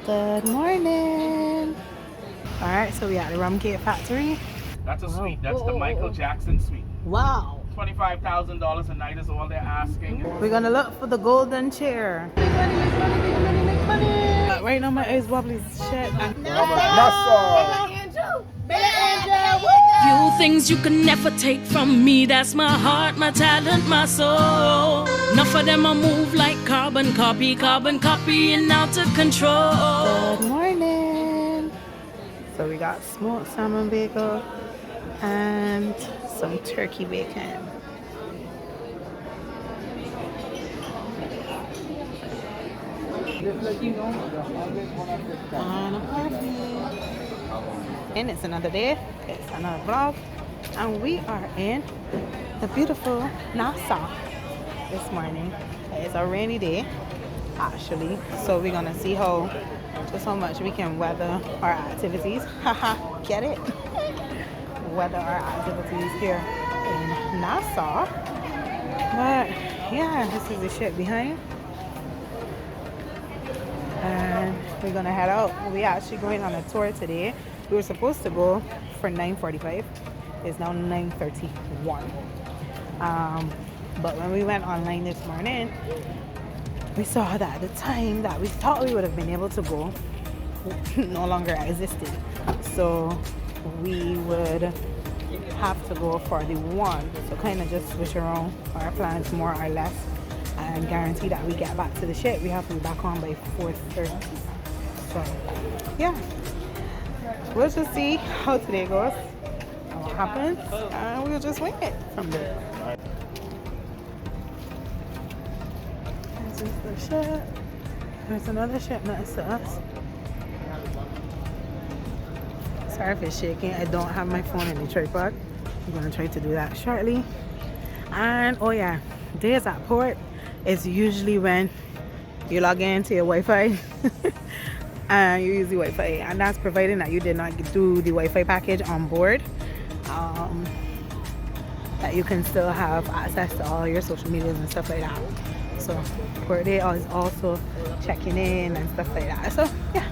Good morning. All right, so we at the rum cake factory. That's a suite. That's the Michael Jackson suite. Wow. $25,000 a night is all they're asking. We're gonna look for the golden chair. Make money, make money, make money, make money. Right now my eyes wobbly as shit. Nassau. Few things you can never take from me. That's my heart, my talent, my soul. Enough of them I move like carbon copy and out of control. Good morning. So we got smoked salmon bagel and some turkey bacon. And a coffee. And it's another day, it's another vlog, and we are in the beautiful Nassau this morning. It's a rainy day actually, so we're gonna see just how much we can weather our activities. Haha, get it? Weather our activities here in Nassau. But yeah, this is the shit behind, and we're gonna head out. We're actually going on a tour today. We were supposed to go for 9:45. It's now 9:31. But when we went online this morning, we saw that the time that we thought we would have been able to go no longer existed. So we would have to go for the one. So kind of just switch around our plans more or less and guarantee that we get back to the ship. We have to be back on by 4:30. So yeah. We'll just see how today goes and what happens, and we'll just wing it from there. This is the ship. There's another ship next to us. Sorry if it's shaking. I don't have my phone in the tripod. I'm gonna try to do that shortly. And oh yeah, days at port is usually when you log into your Wi-Fi. And you use the Wi-Fi, and that's providing that you did not do the Wi-Fi package on board, that you can still have access to all your social medias and stuff like that. So port day is also checking in and stuff like that. So yeah,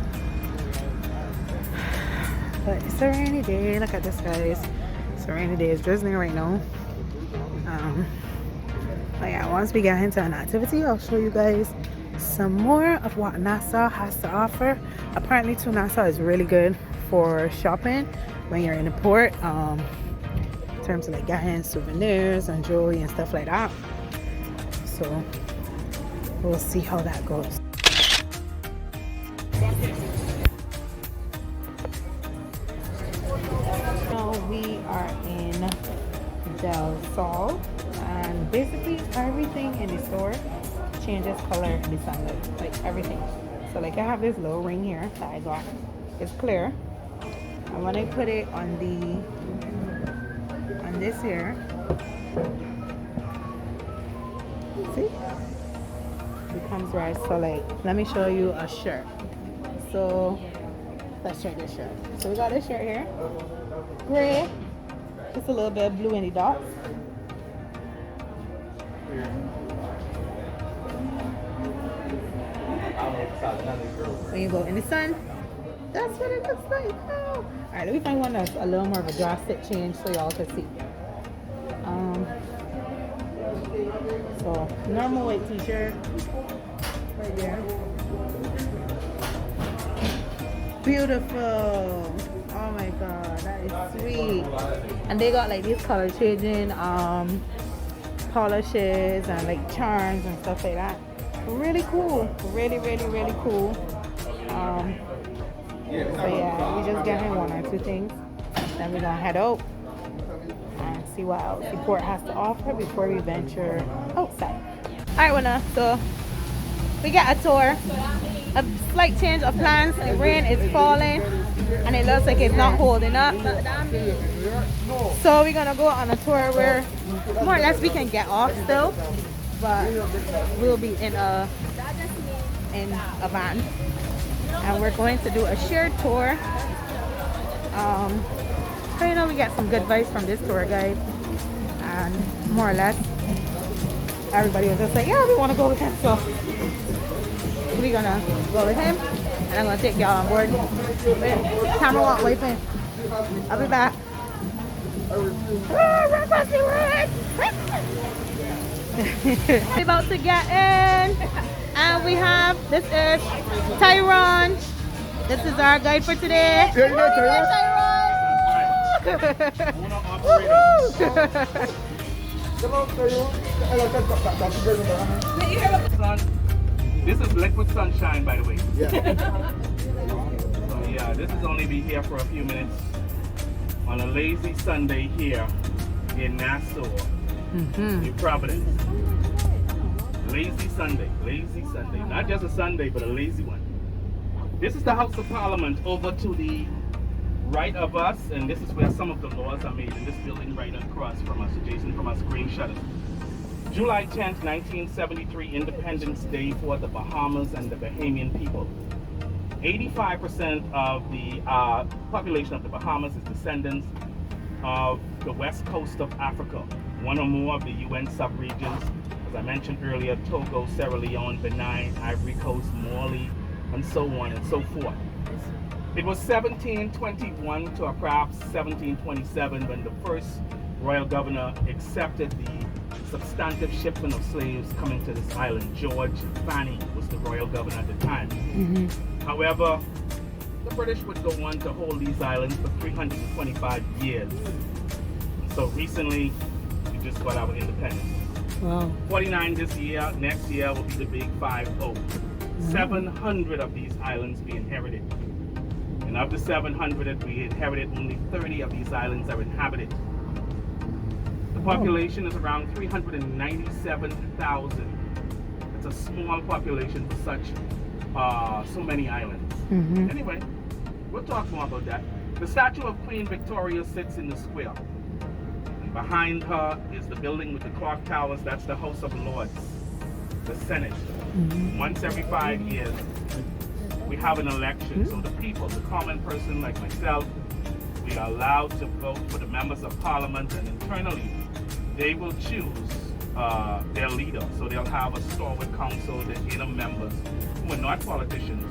but it's a rainy day. Look at this, guys. It's a rainy day. It's drizzling right now. But yeah, once we get into an activity, I'll show you guys some more of what Nassau has to offer. Apparently too, Nassau is really good for shopping when you're in the port, in terms of like getting souvenirs and jewelry and stuff like that. So we'll see how that goes. Now we are in Del Sol, and basically everything in the store changes color in the sunlight, like everything. So like I have this little ring here that I got. It's clear, and when I put it on this here, see, it becomes red. So like, let me show you a shirt. So let's try this shirt. So we got this shirt here, gray, just a little bit of blue in the dots. When you go in the sun, that's what it looks like. Oh. Alright, let me find one that's a little more of a drastic change so y'all can see. So normal white t-shirt right there. Beautiful. Oh my god, that is sweet. And they got like these color changing polishes and like charms and stuff like that. Really cool. Really cool. So yeah, we just getting one or two things, then we're gonna head out and see what else the port has to offer before we venture outside. Alright, Winna, so we got a tour, a slight change of plans. The rain is falling and it looks like it's not holding up, so we're gonna go on a tour where more or less we can get off still, but we'll be in a van, and we're going to do a shared tour. So you know, we get some good advice from this tour guide, and more or less everybody was just like, yeah, we want to go with him, so we're gonna go with him and I'm gonna take y'all on board. Wait, camera won't wait me. I'll be back. We're about to get in, and we have, this is Tyrone. This is our guide for today. Yeah, you know This is liquid sunshine, by the way. Yeah. So yeah, this is only be here for a few minutes on a lazy Sunday here in Nassau, in Providence. Lazy Sunday, not just a Sunday, but a lazy one. This is the House of Parliament over to the right of us, and this is where some of the laws are made in this building right across from us, adjacent from us, green shutters. July 10th, 1973, Independence Day for the Bahamas and the Bahamian people. 85% of the population of the Bahamas is descendants of the west coast of Africa, one or more of the UN sub-regions, as I mentioned earlier, Togo, Sierra Leone, Benin, Ivory Coast, Mali, and so on and so forth. It was 1721 to perhaps 1727 when the first royal governor accepted the substantive shipment of slaves coming to this island. George Fanny was the royal governor at the time. However, the British would go on to hold these islands for 325 years. So recently, we just got our independence. Wow. 49 this year, next year will be the big 5-0. 700 of these islands we inherited. And of the 700 we inherited, only 30 of these islands are inhabited. The population is around 397,000. It's a small population for such so many islands. Anyway, we'll talk more about that. The statue of Queen Victoria sits in the square. And behind her is the building with the clock towers. That's the House of Lords, the Senate. Once every 5 years, we have an election. So the people, the common person like myself, we are allowed to vote for the members of parliament, and internally they will choose their leader. So they'll have a stalwart council, the inner members who are not politicians,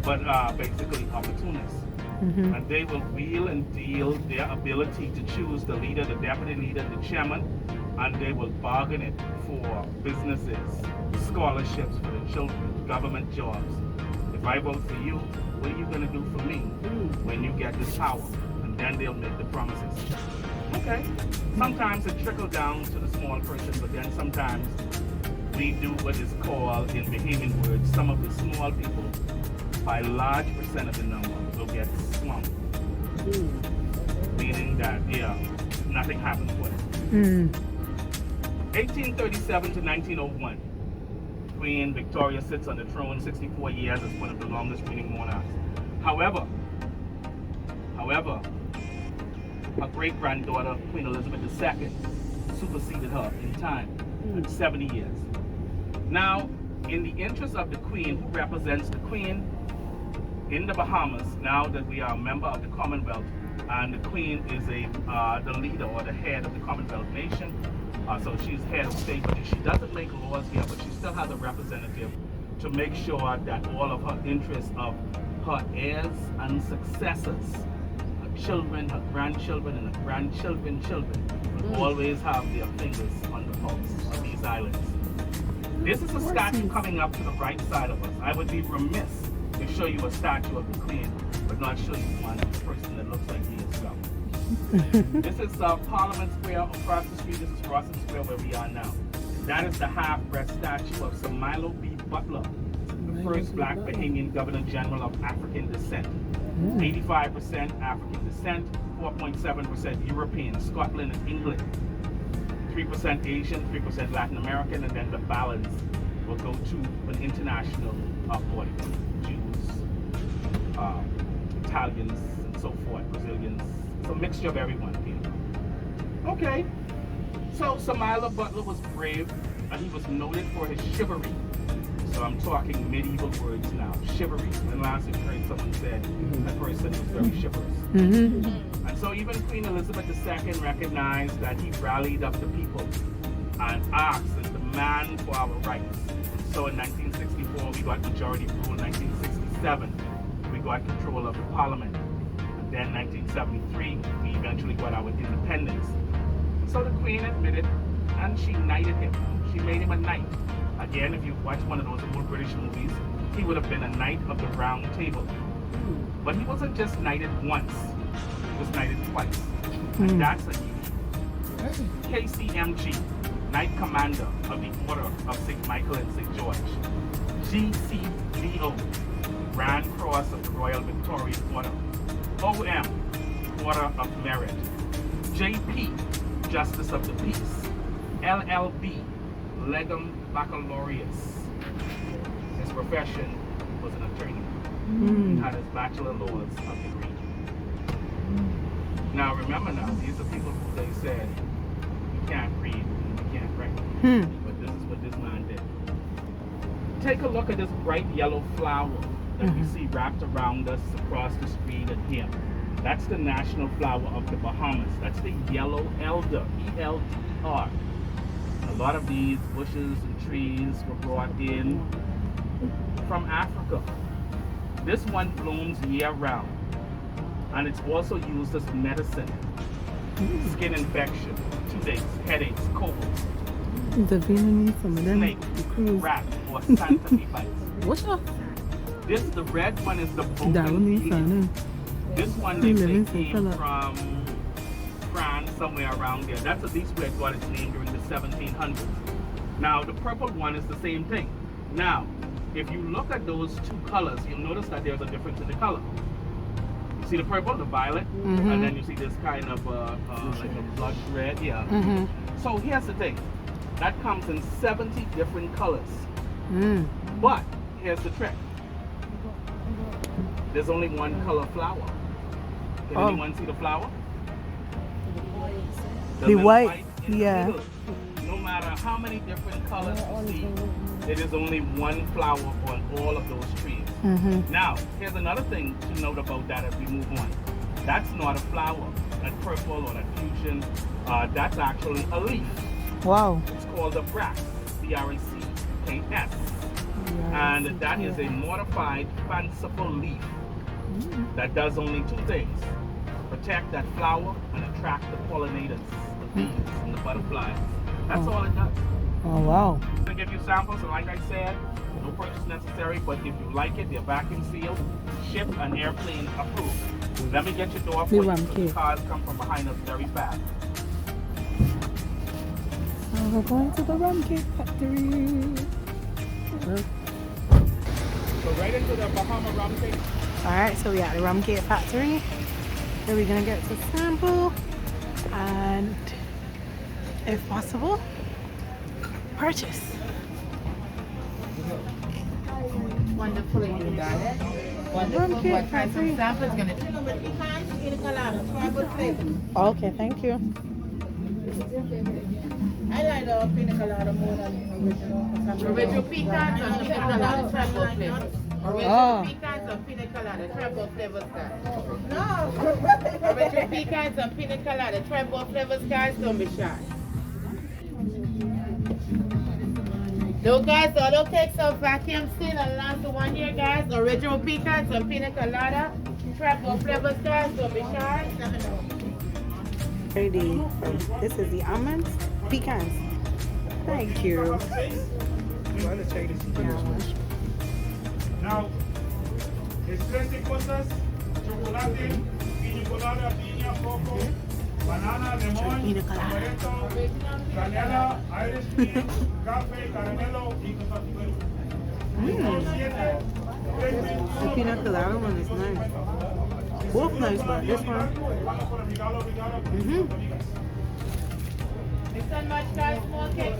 but basically opportunists. And they will wheel and deal their ability to choose the leader, the deputy leader, the chairman, and they will bargain it for businesses, scholarships for the children, government jobs. If I vote for you, what are you going to do for me when you get this power? And then they'll make the promises. Okay. Sometimes it trickles down to the small person, but then sometimes we do what is called, in Bahamian words, some of the small people, by a large percent of the number, will get slumped. Meaning that, yeah, nothing happens for them. 1837 to 1901. Queen Victoria sits on the throne 64 years as one of the longest reigning monarchs. However, her great-granddaughter, Queen Elizabeth II, superseded her in time at 70 years. Now, in the interest of the Queen, who represents the Queen in the Bahamas, now that we are a member of the Commonwealth, and the Queen is the leader or the head of the Commonwealth nation, so she's head of state, but she doesn't make laws here, but she still has a representative to make sure that all of her interests of her heirs and successors, her children, her grandchildren, and her grandchildren's children, will always have their fingers on the pulse of these islands. This is a statue coming up to the right side of us. I would be remiss to show you a statue of the Queen, but not show you one person that looks like me itself. This is Parliament Square across the street. This is Rawson Square where we are now. That is the half-breast statue of Sir Milo B. Butler, the first black Bahamian Governor General of African descent. 85% African descent, 4.7% European, Scotland and England, 3% Asian, 3% Latin American, and then the balance will go to an international audience. Jews, Italians, and so forth, Brazilians. It's a mixture of everyone here. Okay, so Sir Milo Butler was brave, and he was noted for his chivalry. So I'm talking medieval words now, chivalry. When last you heard someone said that person was very chivalrous. And so even Queen Elizabeth II recognized that he rallied up the people and asked and demanded for our rights. So in 1964, we got majority rule. 1967, got control of the parliament. And then 1973, we eventually got our independence. So the Queen admitted, and she knighted him. She made him a knight. Again, if you watch one of those old British movies, he would have been a knight of the round table. But he wasn't just knighted once, he was knighted twice. And that's a KCMG, Knight Commander of the Order of St. Michael and St. George. GCDO, Grand Cross of the Royal Victoria Order. OM, Order of Merit. JP, Justice of the Peace. LLB, Legum Baccalaureus. His profession was an attorney. He had his Bachelor Laws of degree. Now remember now, these are people who they said, you can't read, you can't write. But this is what this man did. Take a look at this bright yellow flower that we see wrapped around us across the street and here. That's the national flower of the Bahamas. That's the yellow elder, ELDR. A lot of these bushes and trees were brought in from Africa. This one blooms year-round, and it's also used as medicine. Skin infection, toothaches, headaches, colds, snake, rat, or Santa bites. What's up? The red one is the bougainvillea. This one they say came from France, somewhere around there. That's at least where it got its name during the 1700s. Now, the purple one is the same thing. Now, if you look at those two colors, you'll notice that there's a difference in the color. You see the purple, the violet, and then you see this kind of like a blush red, yeah. So here's the thing, that comes in 70 different colors. But here's the trick. There's only one color flower. Can anyone see the flower? The white, yeah. No matter how many different colors you see, it is only one flower on all of those trees. Now, here's another thing to note about that as we move on. That's not a flower. That purple or that fusion, that's actually a leaf. Wow. It's called a bract, B-R-A-C-K-S. And that is a modified, fanciful leaf that does only two things. Protect that flower and attract the pollinators, the bees and the butterflies. That's all it does. Oh, wow. I'm going to give you samples, and like I said, no purchase necessary, but if you like it, they're vacuum sealed, shipped, and airplane approved. Let me get your door for you, because the cars come from behind us very fast. So we're going to the rum cake factory. So right into the Bahama rum cake. Alright, so we at the rum cake factory. Then we're gonna get to sample and, if possible, purchase. Wonderful, you darling. Wonderful. What kind of sample is gonna Okay, thank you. I like the pina colada more than original. Original pecans and pina colada treble flavors. Original pecans and pina colada treble flavors, guys. No. Original pecans and pina colada treble flavors, guys. Don't be shy. No, guys, the other cakes are vacuum sealed and last 1 year, guys. Original pecans and pina colada treble flavors, guys. Don't be shy. Ready. This is the almonds, pecans. Thank you. Now, it's 20 cosas, chocolate, piña colada, piña, coco, banana, lemon, amaretto, canela, Irish cream, café, caramelo, y The peanut colada one is nice. Both nice, but this one. It's so much, guys. Small cake.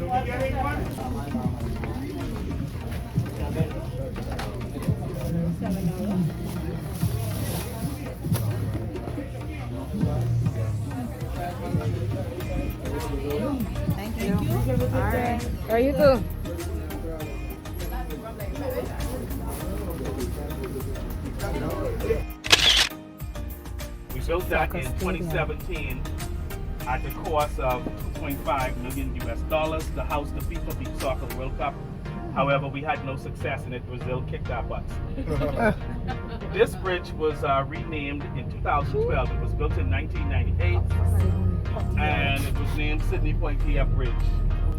Thank you. All right. There you go. We built that in 2017 at the cost of $2.5 million US to house the FIFA Beach Soccer World Cup. However, we had no success in it. Brazil kicked our butts. This bridge was renamed in 2012. It was built in 1998, and it was named Sydney Poitier Bridge.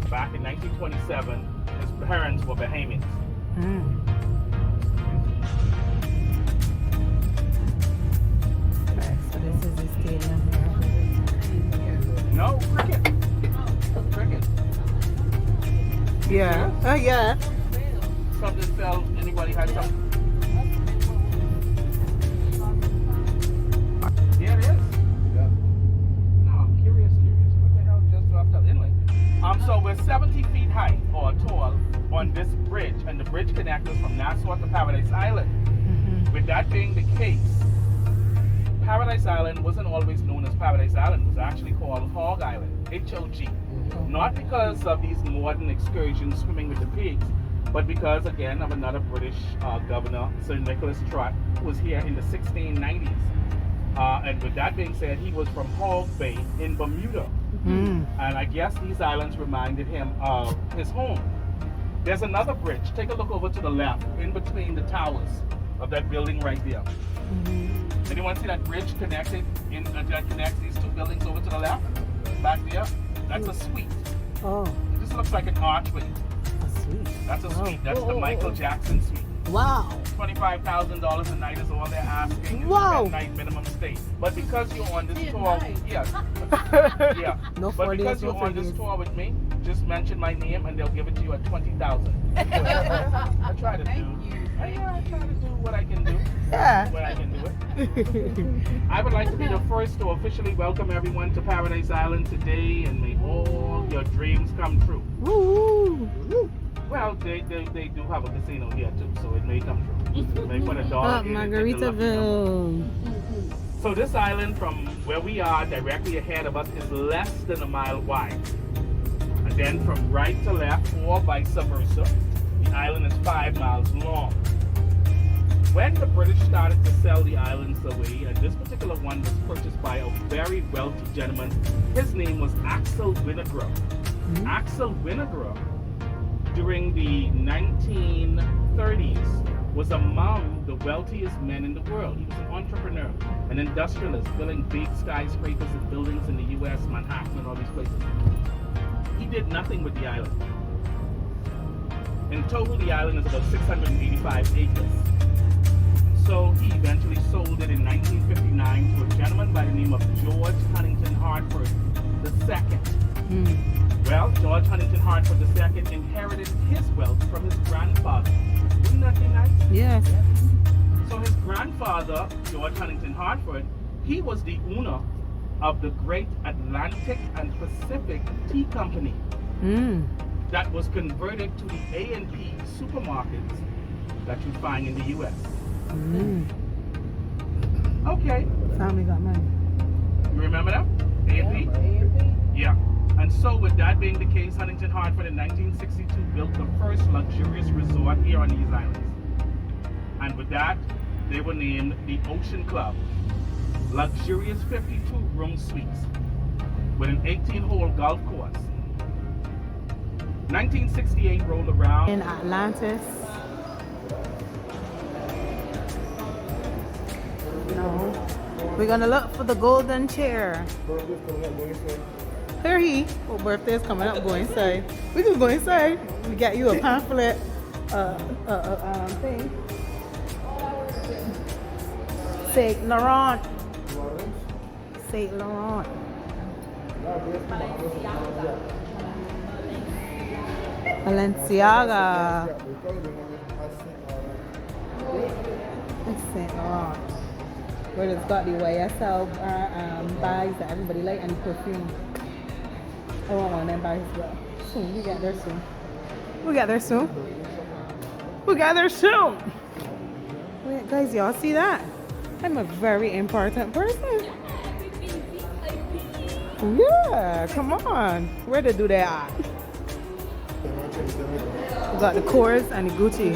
Back in 1927, his parents were Bahamians. Right, so this is the stadium here. No, cricket. Cricket. Yeah. Oh, yeah. Something fell. Anybody had something? Yeah, it is. Yeah. No, I'm curious. What the hell just dropped out? Anyway, so we're 70 feet high or tall on this bridge, and the bridge connects us from Nassau to Paradise Island. With that being the case, Paradise Island wasn't always known as Paradise Island. It was actually called Hog Island, H-O-G. Not because of these modern excursions swimming with the pigs, but because, again, of another British governor, Sir Nicholas Trott, who was here in the 1690s. And with that being said, he was from Hog Bay in Bermuda. And I guess these islands reminded him of his home. There's another bridge. Take a look over to the left, in between the towers of that building right there. Anyone see that bridge connected that connects these two buildings over to the left? Back there? That's a suite. Oh, This looks like an archway. a suite. That's a suite. That's the Michael Jackson suite. Wow. $25,000 a night is all they're asking. Is Wow. that night minimum stay. But because you're on this tour, yes, yeah. No But 4 because days, you're no on 3 this days. tour with me, just mention my name and they'll give it to you at $20,000. I try to do. I try to do what I can do. Yeah. When I can do it. I would like to be the first to officially welcome everyone to Paradise Island today, and may all your dreams come true. Woo. Well, they do have a casino here too, so it may come true. May put a dollar Oh, in and take the lucky number. Margaritaville. So this island from where we are directly ahead of us is less than a mile wide. And then from right to left or vice versa, the island is 5 miles long. When the British started to sell the islands away, and this particular one was purchased by a very wealthy gentleman, his name was Axel Winograd. Axel Winograd, during the 1930s, was among the wealthiest men in the world. He was an entrepreneur, an industrialist, building big skyscrapers and buildings in the US, Manhattan, and all these places. He did nothing with the island. In total, the island is about 685 acres. So he eventually sold it in 1959 to a gentleman by the name of George Huntington Hartford II. Well, George Huntington Hartford II inherited his wealth from his grandfather. Wouldn't that be nice? Yes. So his grandfather, George Huntington Hartford, he was the owner of the Great Atlantic and Pacific Tea Company that was converted to the A&P supermarkets that you find in the U.S. Okay. Family got money. You remember that? A&P? Yeah. And so with that being the case, Huntington Hartford in 1962 built the first luxurious resort here on these islands. And with that, they were named the Ocean Club. Luxurious 52-room suites with an 18-hole golf course. 1968 rolled around. In Atlantis. No. We're gonna look for the golden chair. Here he. Oh, birthday's coming up. Go inside. We can go inside. We got you a pamphlet. Thing. Saint Laurent. Saint Laurent. Balenciaga. It's Saint Laurent. Where it's got the YSL bags that everybody like and the perfume. I want one of them bags as well. Soon, we get there soon. We got there soon. We got there soon. Wait, guys, y'all see that? I'm a very important person. Yeah, come on. Where to do that? We got the Kors and the Gucci.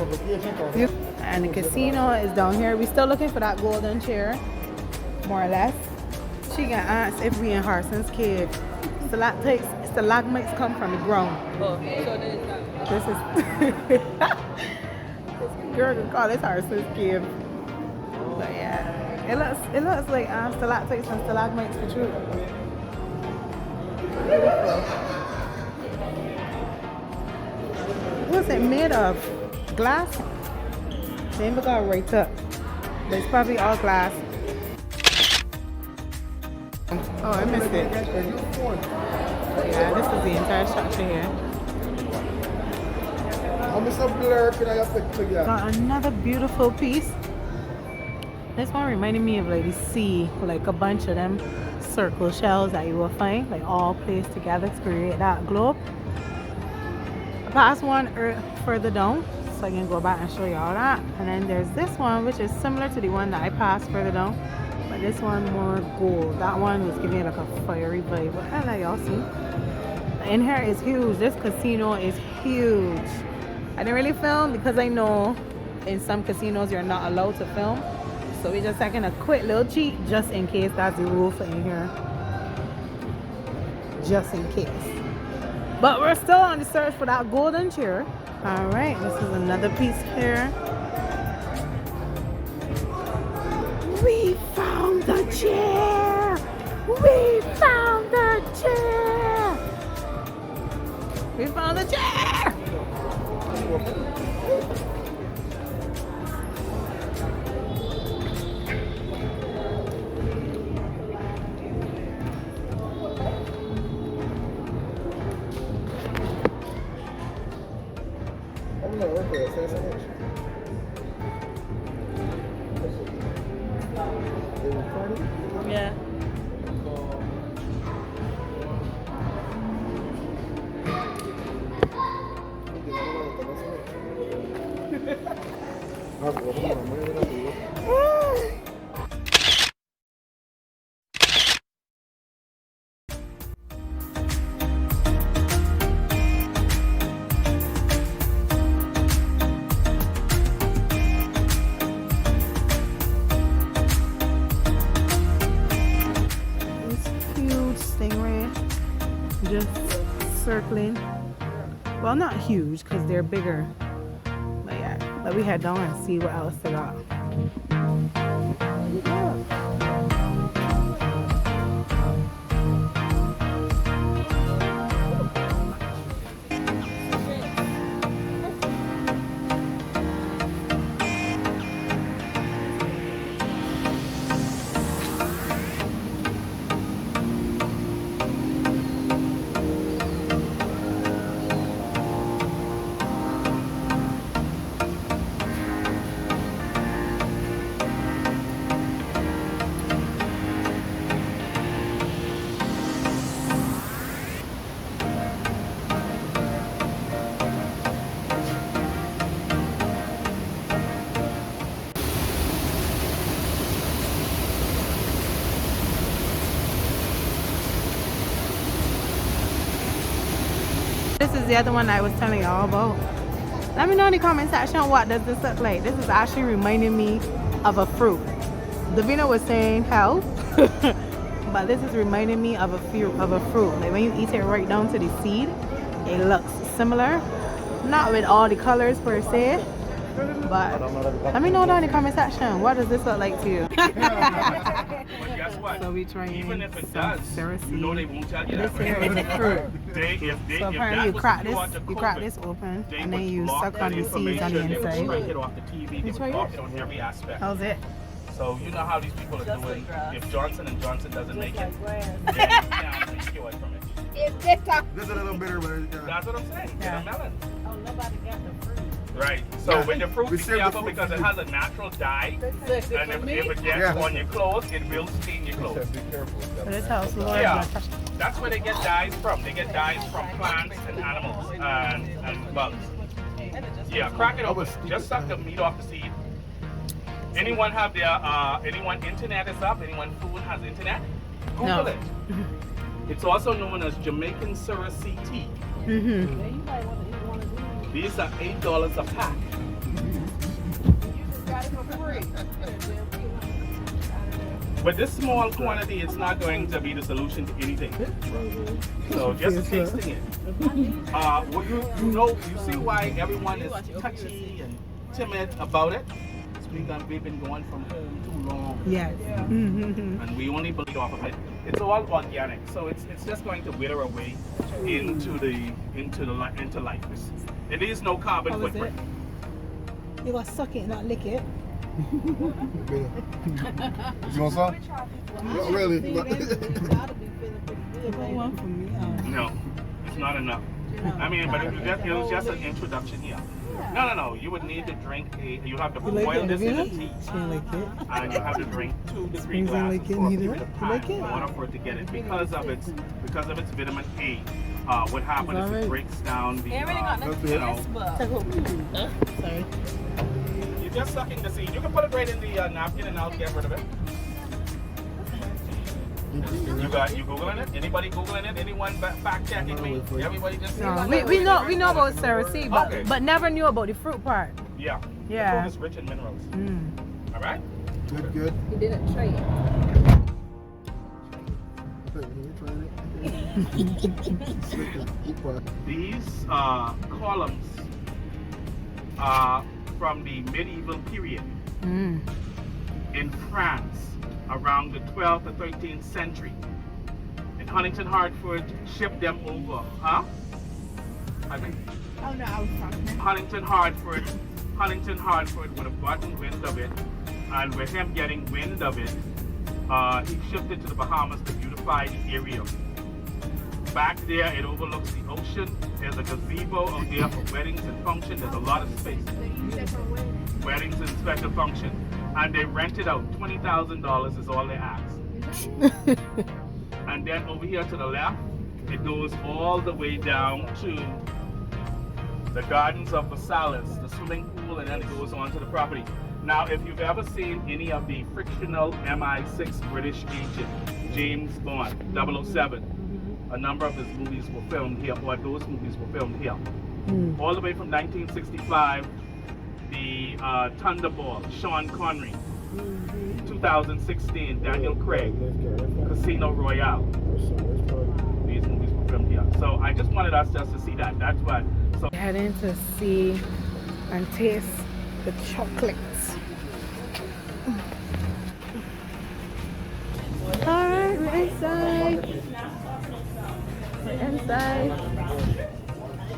And the casino is down here. We're still looking for that golden chair, more or less. She can ask if we in Harson's Cave. Stalagmites come from the ground. Oh, so there's that. This is this girl can call this Harson's Cave. It looks like stalactites and stalagmites for true. Beautiful. What's it made of? Glass? They never got right up. It's probably all glass. Oh, I missed it. Yeah, this is the entire structure here. Got another beautiful piece. This one reminded me of like the sea, like a bunch of them circle shells that you will find, like all placed together to create that globe. I passed one further down, so I can go back and show you all that. And then there's this one, which is similar to the one that I passed further down, but this one more gold. That one was giving like a fiery vibe. But I let y'all see. In here is huge. This casino is huge. I didn't really film because I know in some casinos you're not allowed to film. So we're just taking a quick little cheat just in case that's the rule for in here. Just in case. But we're still on the search for that golden chair. Alright, this is another piece here. We found the chair! We found the chair! We found the chair! Yeah. Just circling. Well, not huge because they're bigger. But yeah, let me head down and see what else they got. This is the other one I was telling y'all about. Let me know in the comment section, what does this look like? This is actually reminding me of a fruit. Davina was saying health, but this is reminding me of a fruit. Like when you eat it right down to the seed, it looks similar. Not with all the colors per se, but let me know down in the comment section, what does this look like to you? But guess what? So we trying even if it does, you know they won't tell you this that. here is a fruit. So apparently you crack this open and then you suck on the seeds on the inside. It off the TV, they would block it on every aspect. How's it? So you know how these people are doing. If Johnson & Johnson doesn't make it, then you can't secure it from it. It's bitter. This is a little bitter, but That's what I'm saying. Yeah. Get a melon. Oh, nobody got the fruit. Right. So with the fruit, We be save the careful fruit because for it you. has a natural dye. And if it gets on your clothes, it will stain your clothes. be careful. So this house Lord Yeah. That's where they get dyes from. They get dyes from plants and animals and bugs. Yeah, crack it open. Just suck the meat off the seed. Anyone have their anyone internet is up? Anyone food has internet? Google No. it. It's also known as Jamaican Surrounding tea. These are $8 a pack. But this small quantity, it's not going to be the solution to anything. So just tasting it. Well, you see why everyone is touchy and timid about it? It's we've been going from home too long. Yes. And we only bleed off of it. It's all organic, so it's just going to wither away into life. It is no carbon How was footprint. it? You gotta suck it, not lick it. You want some? Not really. You got one for me. No, it's not enough. I mean, but it was just an introduction here. No. You would need to drink you have to boil this in a tea. Like it. And you have to drink 2 to 3 Springs in glasses like it, for a neither. period of You time like it? in order for it to get it because of its vitamin A. What happens is it breaks down the Sorry. you're just sucking the seed. You can put it right in the napkin and I'll get rid of it. You googling it? Anybody googling it? Anyone fact checking me? Everybody just No, we know about Cersei, but never knew about the fruit part. Yeah. Yeah. The fruit is rich in minerals. All right. Good. He didn't try it. These columns are from the medieval period in France around the 12th to 13th century. And Huntington Hartford shipped them over. Huh? Oh no, I was talking. Huntington Hartford would have gotten wind of it, and with him getting wind of it, he shipped it to the Bahamas to beautify the area. Back there, it overlooks the ocean. There's a gazebo out there for weddings and functions. There's a lot of space. Weddings and special functions. And they rent it out. $20,000 is all they ask. And then over here to the left, it goes all the way down to the Gardens of Vaca, the swimming pool, and then it goes on to the property. Now, if you've ever seen any of the fictional MI6 British agent, James Bond, 007, a number of his movies were filmed here, or those movies were filmed here. All the way from 1965, the Thunderball, Sean Connery, 2016, Daniel Craig, Casino Royale. These movies were filmed here. So I just wanted us just to see that. That's why. So Heading to see and taste the chocolates. Alright, we're inside. We're inside.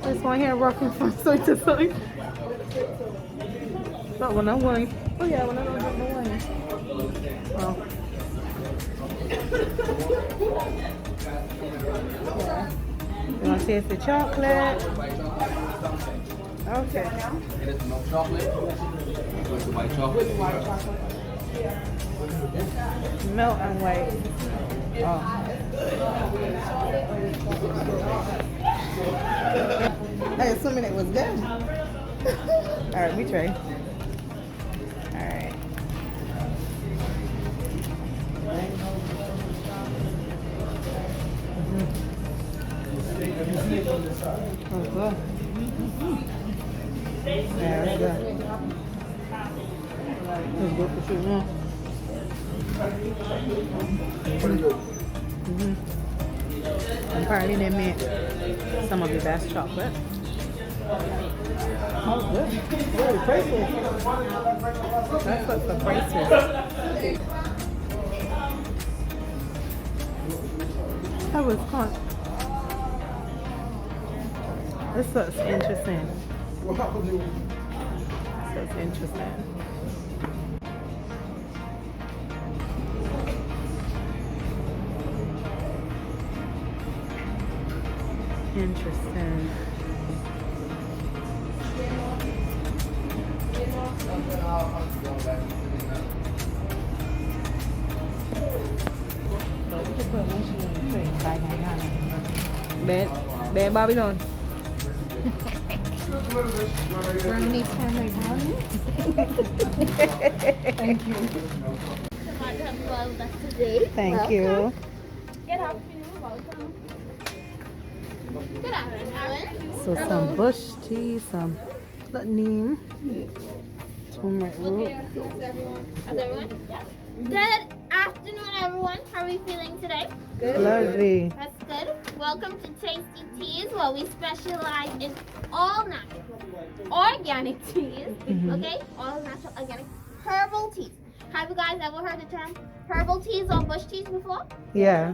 This one here rocking from side to side. That one I'm wearing. Oh yeah, when I don't have no wine. Oh. Yeah. You want to taste the chocolate? Okay. It is milk chocolate. With the white chocolate. Milk and white. Oh. I assuming it was good. Alright, we try. Alright. Oh, good. Yeah, that's good. That's good for sure, huh? Apparently they make some of the best chocolate. Oh, good. Very priceless. That's what's the priceless. That was fun. This looks interesting. This looks interesting. Interesting. Bad Babylon. Brownie family brownie. Thank you. Thank you. Good afternoon, welcome. Good afternoon. So some bush tea, some neem, turmeric root. How's everyone? Good afternoon, everyone. How are we feeling today? Lovely. That's good. Welcome to Tasty Teas, where we specialize in all natural, organic teas. Okay, all natural, organic. herbal teas. Have you guys ever heard the term herbal teas or bush teas before? Yeah.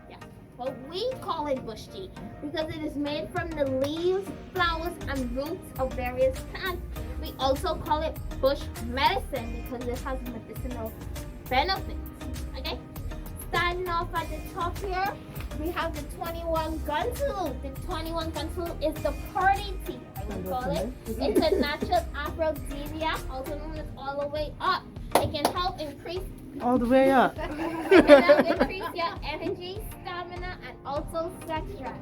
Yeah. Well, we call it bush tea because it is made from the leaves, flowers, and roots of various plants. We also call it bush medicine because it has medicinal benefits. Okay? Starting off at the top here, we have the 21 gun salute. The 21 gun salute is the party tea, I would call it. It's a natural aphrodisiac, also known as all the way up. It can help increase All the way up. it can help increase your energy, stamina, and also sex drive.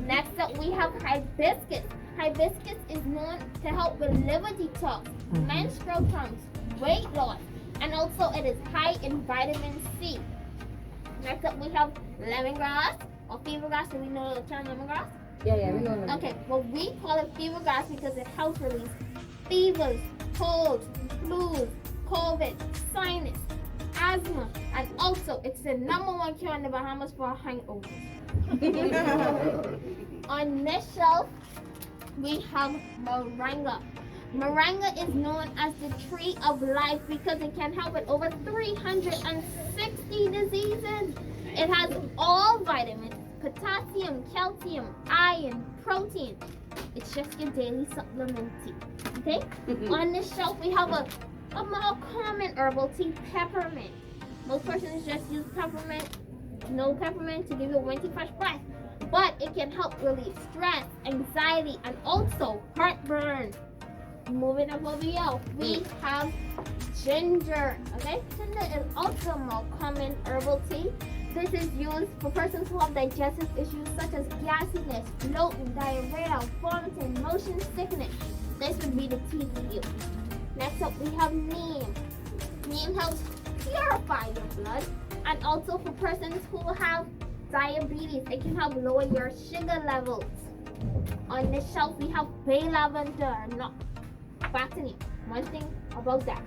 Next up, we have hibiscus. Hibiscus is known to help with liver detox, menstrual cramps, weight loss, and also it is high in vitamin C. Next up, we have lemongrass or fever grass. Do we know the term lemongrass? Yeah, we know. Okay, well, we call it fever grass because it helps release fevers, colds, flus, COVID, sinus, asthma, and also it's the #1 cure in the Bahamas for hangovers. On this shelf, we have moringa. Moringa is known as the tree of life because it can help with over 360 diseases. It has all vitamins, potassium, calcium, iron, protein. It's just your daily supplement tea. Okay? On this shelf, we have a more common herbal tea, peppermint. Most persons just use peppermint, no peppermint to give you a wintry fresh breath. But it can help relieve stress, anxiety, and also heartburn. Moving up over here, we have ginger. Okay, ginger is also a more common herbal tea. This is used for persons who have digestive issues such as gasiness, bloating, diarrhea, vomiting, motion sickness. This would be the tea for you. Next up, we have neem. Neem helps purify your blood, and also for persons who have diabetes, it can help lower your sugar levels. On this shelf, we have bay lavender. Not back to neem. One thing about that,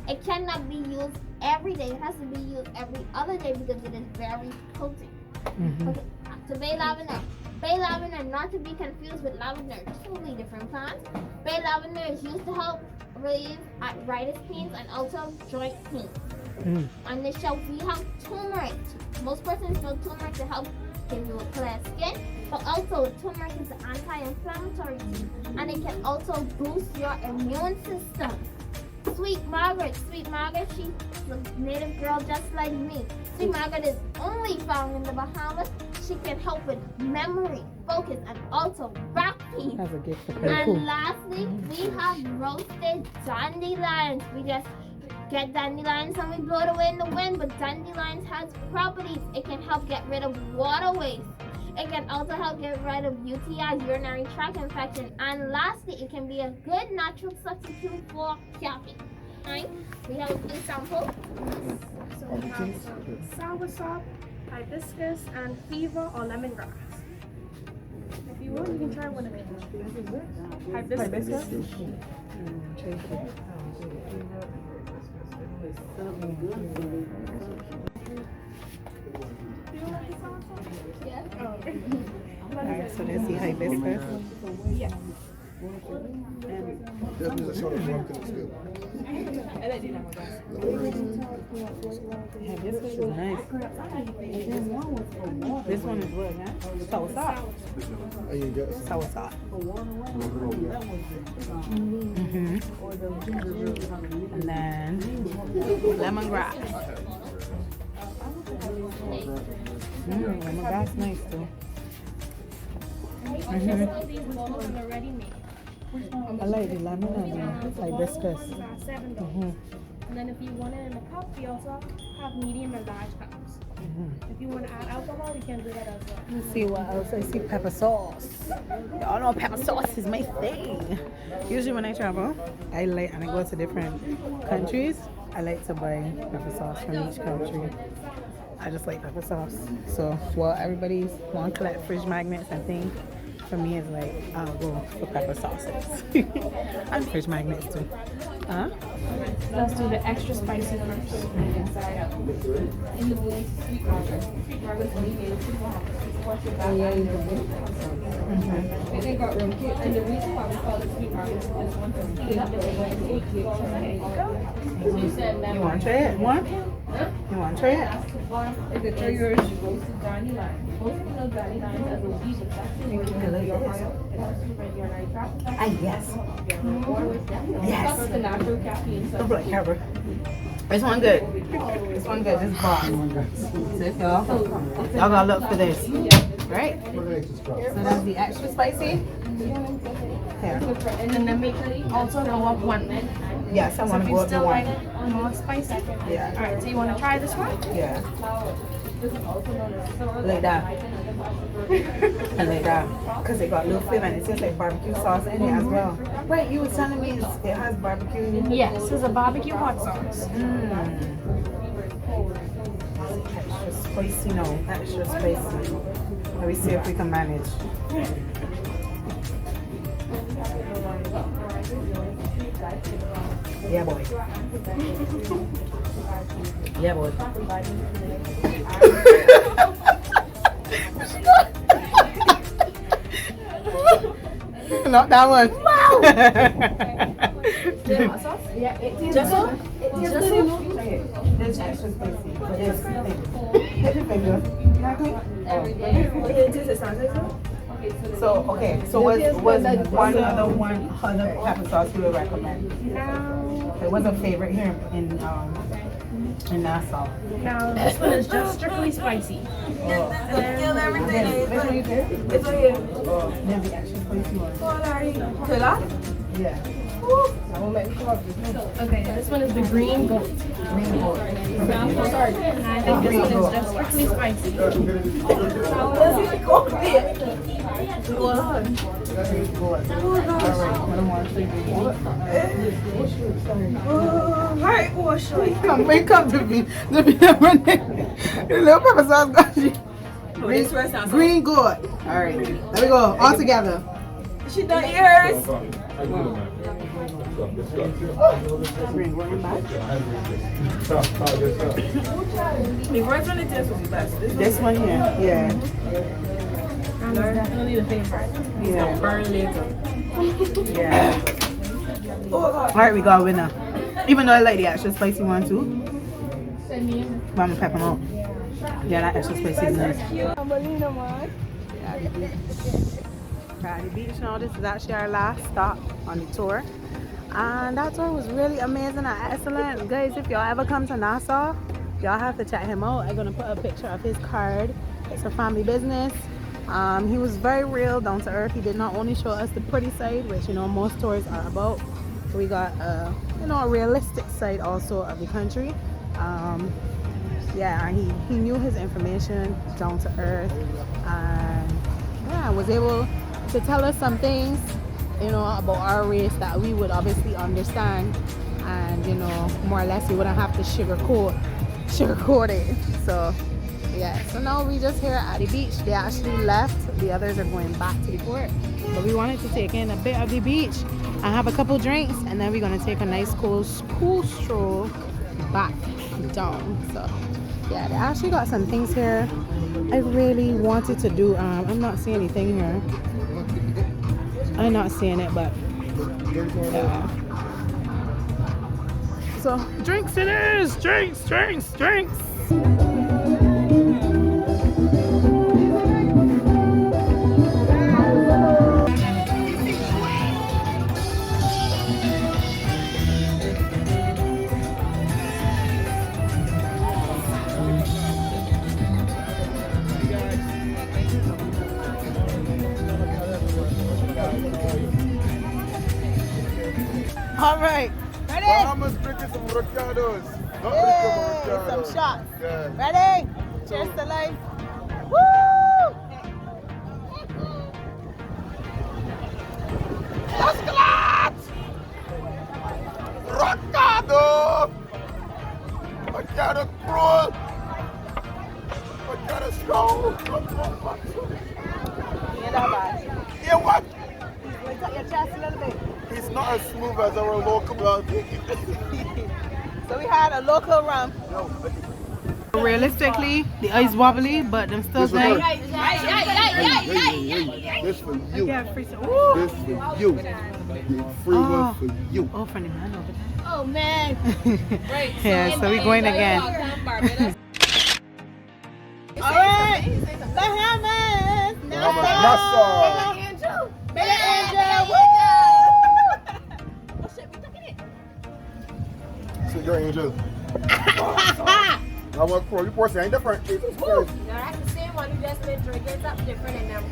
it cannot be used every day. It has to be used every other day because it is very potent. Okay, so bay lavender. Bay lavender, not to be confused with lavender, totally different plants. Bay lavender is used to help relieve arthritis pains and also joint pains. On this shelf, we have turmeric. Most persons know turmeric to help give you a clear skin, but also turmeric is an anti-inflammatory tea, and it can also boost your immune system. Sweet Margaret, she's a native girl just like me. Sweet Margaret is only found in the Bahamas. She can help with memory, focus, and also back pain. That's a gift for And people. lastly, we have roasted dandelions. We just get dandelions and we blow it away in the wind, but dandelions has properties. It can help get rid of waterways. It can also help get rid of UTIs, urinary tract infection. And lastly, it can be a good natural substitute for caffeine. Right? We have a few samples. So we have some soursop, hibiscus, and fever or lemongrass. If you want, you can try one of each. Hibiscus. Alright, so there's the hibiscus. Yeah. Definitely a short one because it's good. Hibiscus is nice. This one is what, man? Soursop. Oh, you got some. Soursop. And then lemongrass. Lemongrass nice too. All these bowls and they're ready made. I like the lemon and the hibiscus. $7. And then if you want it in a cup, we also have medium and large cups. If you want to add alcohol, you can do that as well. Let's see what else. I see pepper sauce. Y'all know pepper sauce is my thing. Usually when I travel, and I go to different countries, I like to buy pepper sauce from each country. I just like pepper sauce. So while everybody's want to collect fridge magnets and things, for me it's like I'll go for pepper sauces. And fridge magnets too. Huh? Let's do the extra spicy first. And they got rum cake. And the reason why we call it sweet market is one thing. You want to try it? One? You want to try it? It's the three yours. Roasted Johnny line. Roasted those Johnny lines as a weed. It's actually Ah, yes. Yes. the natural caffeine. Don't black cover. This one good. This one good. This box. This y'all. Y'all gotta look for this. Right? So that's the extra spicy. Here. And then the Meka also go up one. Yes, I So want if to you go up to still like one. more spicy. Yeah. Alright, so you want to try this one? Yeah. Like that. And like that. Because it got a little flavor and it tastes like barbecue sauce in it as well. Wait, you were telling me it has barbecue? Yes, this is a barbecue hot sauce. Extra spicy now. Extra spicy. Let me see if we can manage. Yeah, boy. Yeah, boy. Not that one. Wow. Yeah, it tastes Just good. It's extra spicy. But it's so okay, so was one other pepper sauce you would recommend? It was a favorite here in Nassau. Now this one is just strictly spicy. Kill everything. Which one you did? It's right here. There's the extra spicy one. Yeah. Okay, this one is the green goat. Green goat. And I think this one is just strictly spicy. Come to me. The little pepper sauce got you. Green goat. All right, there we go. All together. She done yours. The first one it tastes was the best. This one here, yeah. And it's definitely the favorite. Yeah. Burn later. Yeah. All right, we got a winner. Even though I like the extra spicy one too. But I'm gonna pep them out. Yeah, that extra spicy is nice. Friday Beach now. This is actually our last stop on the tour. And that tour was really amazing and excellent. Guys, if y'all ever come to Nassau, y'all have to check him out. I'm gonna put a picture of his card. It's a family business. He was very real, down to earth. He did not only show us the pretty side, which most tours are about. We got a realistic side also of the country. Yeah, and he knew his information, down to earth, and yeah, was able to tell us some things, about our race that we would obviously understand, and more or less we wouldn't have to sugarcoat it. So yeah, so now we just here at the beach. They actually left. The others are going back to the port, but we wanted to take in a bit of the beach and have a couple drinks, and then we're gonna take a nice cool stroll back down. So yeah, they actually got some things here I really wanted to do. I'm not seeing anything here. I'm not seeing it, but yeah. So drinks it is. Drinks. All right, ready? Bahamas drinking some Rocados. Hey, some shots. Yeah. Ready? Cheers to life. Woo! Musculads! Rocado! Rocado cruel! Rocado strong! Yeah, that bad. Yeah, what? Lift up your chest a little bit. It's not as smooth as our local blood. So we had a local rum. Realistically, the ice wobbly, but them still This for saying. This for you. Yeah, free This for you. The free one for you. Oh, funny man over there. Oh man. Yeah, so we going again. All right, Bahamas. Nassau. Big Angel. So you're Angel. I want pro. You person ain't different. Jesus Christ. That's the same one you just been drinking. Something different in them.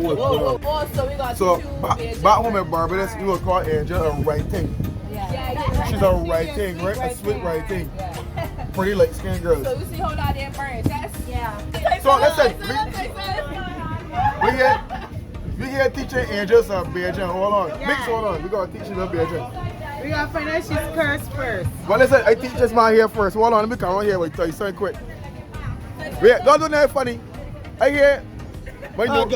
Whoa. So we got So back home in Barbados, you would call Angel a right thing. She's a right thing, right? A sweet right thing. Pretty light skinned girl. So we see how that damn burn. Yeah. So listen, we here teaching Angel some Beijing. Hold on. Mix, hold on. We gotta teach you the Beijing. We gotta find out she's cursed first. But listen, I teach this man here first. Hold on, let me come on here with you. Something quick. Wait, don't do nothing funny. I hear. Go on.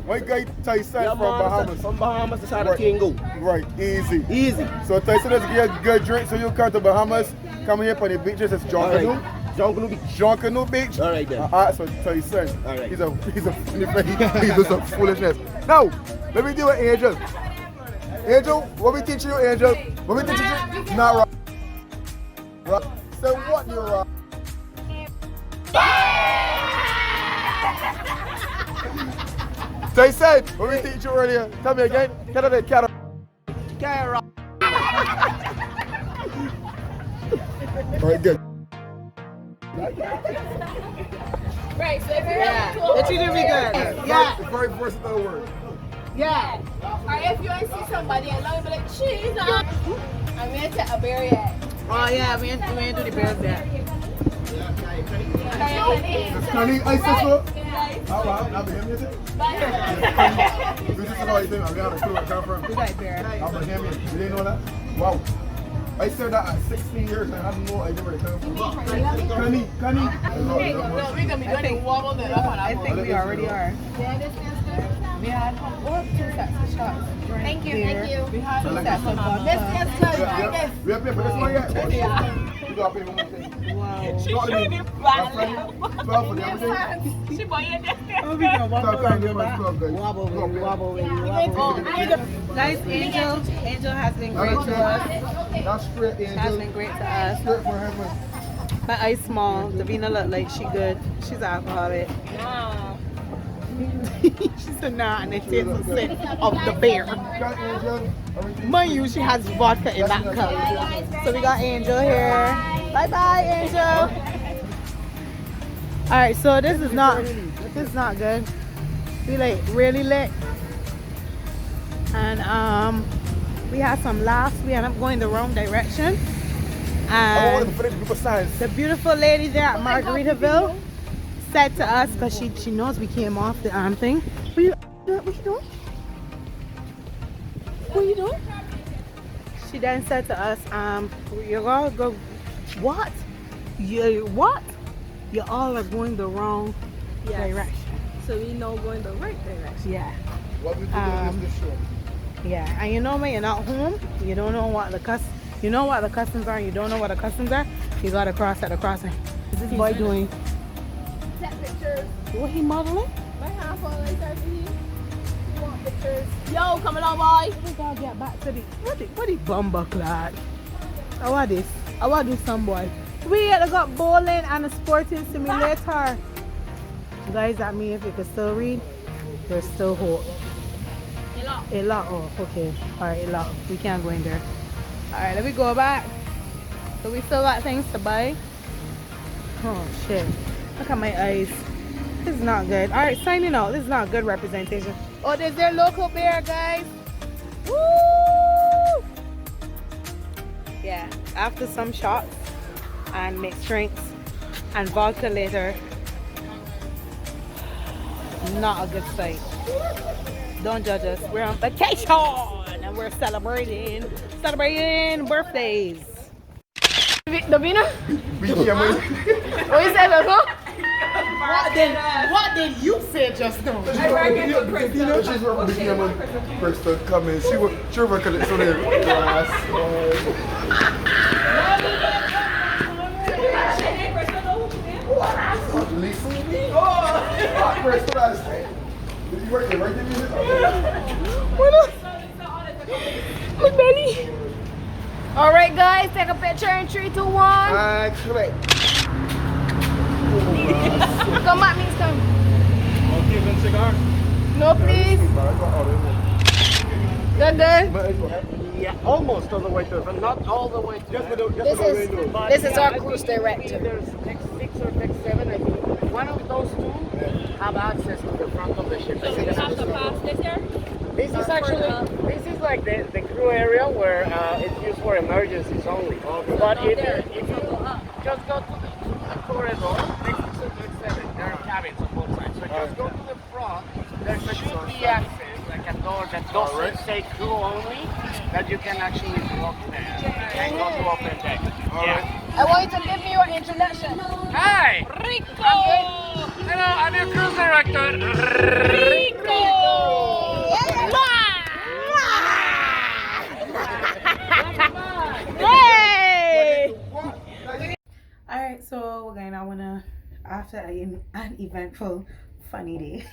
My guy Tyson from Bahamas. From Bahamas, that's how the thing go. Right, easy. Easy. So Tyson is a good drink, so you come to Bahamas, come here for the beaches, it's JUNKANOO. JUNKANOO Beach. JUNKANOO Beach. All right then. So Tyson. All right. He's a he does some foolishness. Now, let me do it, Angel. Angel, what we teach you, Angel? What we teach you? Not rock. Rock. So what you rock? Tyson, what we teach you earlier? Tell me again. Get out there, cat. Rock. All right, good. Right, so if you're That you did me good. Yeah. The very versatile word. Yeah. or if you ain't see somebody and love, be like, cheese on. I'm going to take a berry at. Oh yeah, we ain't do the bears there. Scanning ice so? I'll be him music. This is all you think. I'm going to clue where I come from. We got bear. I'm a him. You didn't know that? Wow. I said that at 16 years and I had no idea where it came from. Connie. No, we're going to be doing wobble that up on our I think we already are. We had 2 sets of shots. Thank you. We had 2 sets of vodka. We have paid for this one yet? Yeah. You got to pay for one thing. Wow. She showed him 12 for the everything. She bought you this. Oh, we can wobble Stop and give go us back. 12, guys. Wobble. Guys, Angel has been great to us. That's straight, Angel. Has been great to us. Straight for him. My eyes small. Davina look like she good. She's an alcoholic. She said nah, and it takes a sip of the beer. Mind you, she has vodka in that cup. So we got Angel here. Bye, Angel. All right, so this is not good. We like really lit, and we had some laughs. We ended up going the wrong direction, and the beautiful lady there at Margaritaville said to us, because she knows we came off the arm thing. What you doing? She then said to us, you're all go, what? You all are going the wrong direction. So we know going the right direction. Yeah. What we do is this show. Yeah, and you know when you're not home, you don't know what the you know what the customs are, you don't know what the customs are, you gotta cross at the crossing. What's this boy doing? Take pictures. What he modeling? My half on like that for you. You want pictures? Yo, come along, boy. We gotta get back to the what the bumper clad. I want this. I want this some boy. We got bowling and a sporting simulator. Guys, that means if you can still read, there's still hope. A lot. Oh, okay. Alright, a lot. We can't go in there. Alright, let me go back. So we still got things to buy. Oh shit. Look at my eyes. This is not good. Alright, signing out. This is not good representation. Oh, there's their local beer, guys. Woo! Yeah, after some shots and mixed drinks and vodka later, not a good sight. Don't judge us. We're on vacation and we're celebrating birthdays. Davina? We can't wait. What you say, Beko? What did you say just now? She's Kristen coming. She will collect some of the glass. Did you work there? Right My belly. All right, guys, take a picture in 3, 2, 1. Correct. Come back, Miss Tom. Okay, then cigar. No, please. Good. Yeah, almost all the way through, but not all the way through. This is our cruise director. There's X6 or X7, I think. One of those two have access to the front of the ship. So we have to pass this here? This is actually, this is like the crew area where it's used for emergencies only. But if you just go to the corridor, next to the X7, there are cabins on both sides. So just go to the front, there should be access, like a door that doesn't say crew only, that you can actually walk there and go to open deck. I want you to give me your introduction. Hi! Rico! Hello, I'm your cruise director. Rico! Hey! Alright, so we're going to after an eventful, funny day.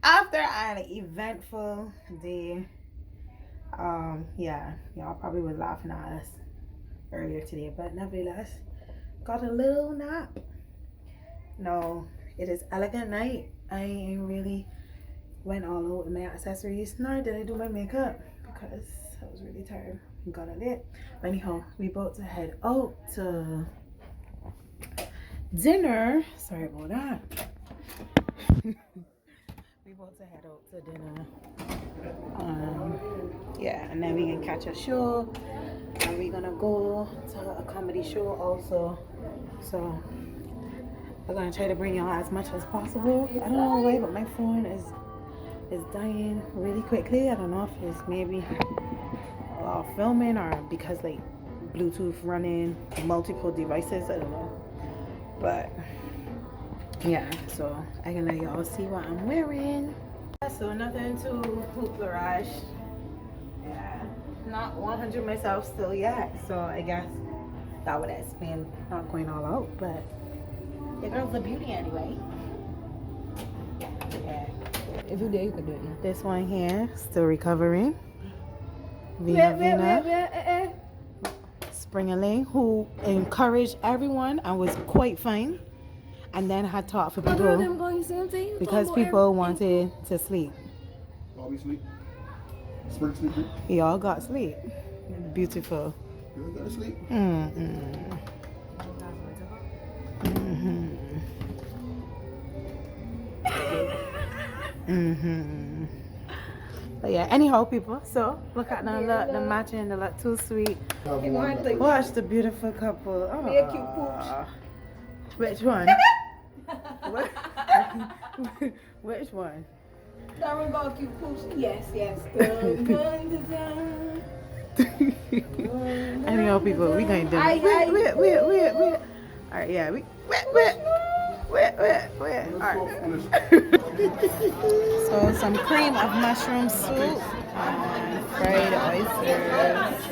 After an eventful day, yeah, y'all probably was laughing at us earlier today, but nevertheless, got a little nap. No, it is elegant night. I ain't really went all out with my accessories, nor did I do my makeup because I was really tired and got it lit. But anyhow, we about to head out to dinner. Sorry about that. We about to head out to dinner. Yeah, and then we can catch a show, and we're gonna go to a comedy show also. So we're gonna try to bring y'all as much as possible. I don't know why, but my phone is dying really quickly. I don't know if it's maybe filming or because like Bluetooth running multiple devices. I don't know, but yeah. So I can let y'all see what I'm wearing. So nothing too hoopla-rash. Yeah, not 100 myself still yet. So I guess that would explain not going all out, but the girl's a beauty anyway. Yeah. If you dare, you can do it. This one here, still recovering. Vina Springerling, who encouraged everyone and was quite fine, and then had taught for people because people wanted to sleep. All we sleep. Spring sleep. We all got sleep. Beautiful. You all got to sleep. But yeah, anyhow, people, so look at them, look, the matching, they look too sweet. Watch the beautiful couple. Oh. Be a cute pooch. Which one? Which one? Darren got a cute pooch. Yes. Going to town. Anyhow, people, we going to do it. Wait. Alright, yeah, wait. Alright. So some cream of mushroom soup and fried oysters.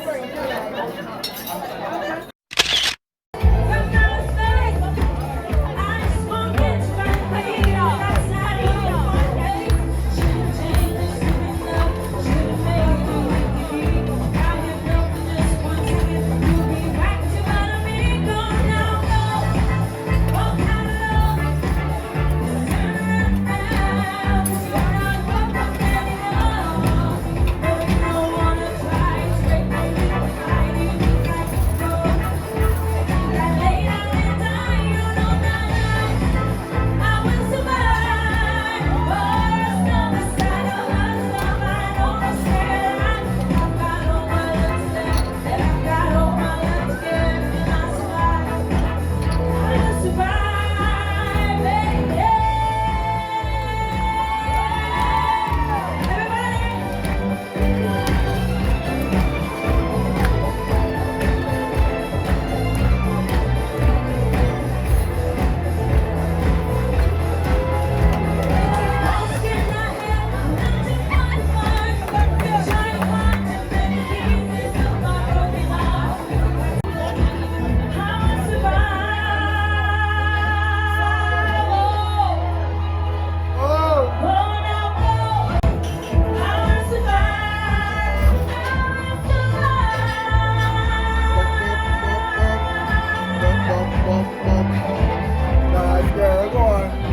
Nice girl, go on.